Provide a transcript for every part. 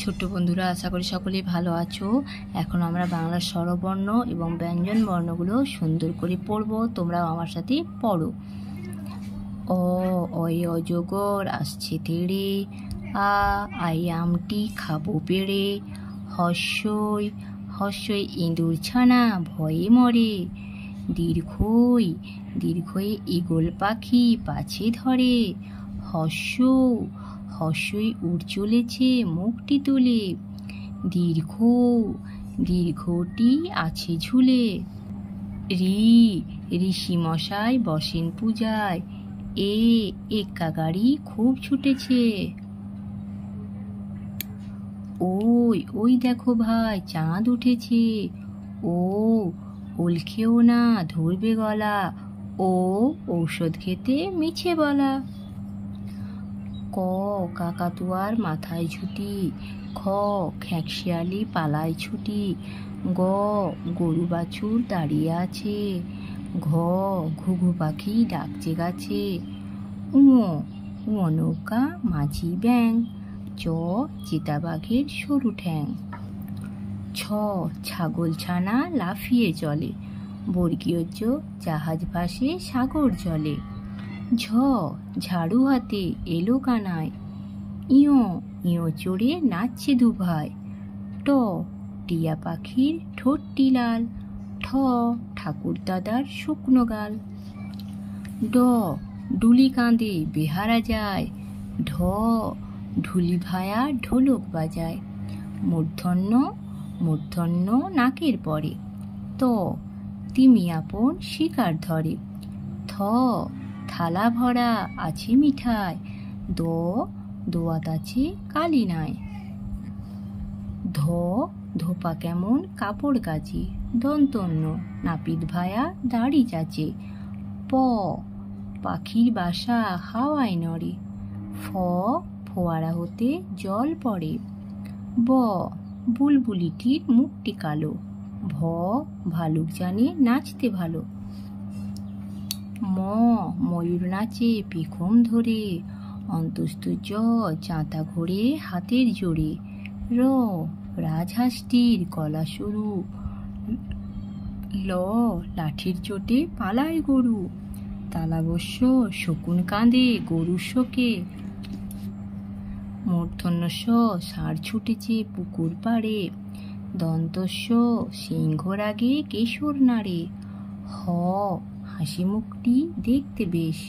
ছোট্ট বন্ধুরা, আশা করি সকলেই ভালো আছো। এখন আমরা বাংলার স্বরবর্ণ এবং ব্যঞ্জন বর্ণগুলো সুন্দর করে পড়ব। তোমরাও আমার সাথে পড়ো। অয় অজগর আসছে তেড়ে, আই আমটি খাবো পেড়ে। হস্যই হস্যই ইঁদুর ছানা ভয়ে মরে। দীর্ঘই ঈগল পাখি পাছে ধরে। হস্যই উড় চলেছে মুখটি তুলে। দীর্ঘটি আছে ঝুলে। ঋষি মশাই বসেন পূজায়। একা গাড়ি খুব ছুটেছে। ওই দেখো ভাই, চাঁদ উঠেছে। ওল খেও না, ধরবে গলা। ঔষধ খেতে মিছে বলা। কাকাতুয়ার মাথায় ঝুঁটি। খেঁকশিয়ালি পালায় ছুটি। গরু বাছুর দাঁড়িয়ে আছে। ঘুঘু পাখি ডাকছে গাছে। নৌকা মাঝি ব্যাং। চিতাবাঘের সরু ঠ্যাং। ছাগল ছানা লাফিয়ে চলে। বর্গীয় জাহাজ ভাসে সাগর জলে। ঝাড়ু হাতে এলো কানায়। ইয়ো চড়ে নাচছে দুভাই। টিয়া পাখির ঠোঁটটি লাল। ঠাকুর দাদার শুকনো গাল। ডুলি কাঁদে বেহারা যায়। ঢুলি ভায়া ঢোলক বাজায়। মূর্ধন্য নাকের পরে। তিমি আপন শিকার ধরে। থালা ভরা আছে মিঠাই। দোয়াত আছে কালি নাই। ধোপা কেমন কাপড় কাচে। দন্তন্য নাপিত ভায়া দাড়ি চাচে। পাখির বাসা হাওয়ায় নড়ে। ফোয়ারা হতে জল পড়ে। বুলবুলিটির মুখটি কালো। ভালুক জানে নাচতে ভালো। ময়ূর নাচে পেখম ধরে। অন্তস্থ চাঁতা ঘোরে হাতের জোরে। রাজহাঁসটির গলা সরু। লাঠির চোটে পালায় গরু। তালাবস্য শকুন কাঁদে গরুর শোকে। মূর্ধন্য ষাঁড় ছুটেছে পুকুর পাড়ে। দন্তস্য সিংহ রাগে কেশর নাড়ে। হাসি মুখটি দেখতে বেশ।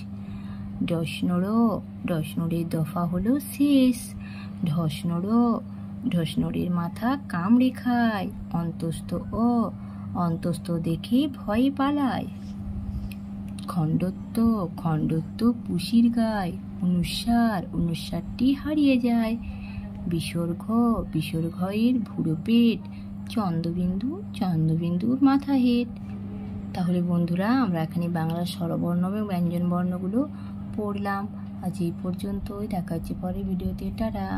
ডসনরের দফা হলো শেষ। ঢসনরের মাথা কামড়ে খায়। অন্তস্থ দেখে ভয়ে পালায়। খণ্ডত্ব পুষির গায়। অনুস্বারটি হারিয়ে যায়। বিসর্গয়ের ভুরো পেট। চন্দ্রবিন্দুর মাথা হেট। তাহলে বন্ধুরা, আমরা এখানে বাংলার স্বরবর্ণ এবং ব্যঞ্জন বর্ণগুলো পড়লাম। আজ এই পর্যন্তই। দেখা হচ্ছে পরে ভিডিওতে। টাটা।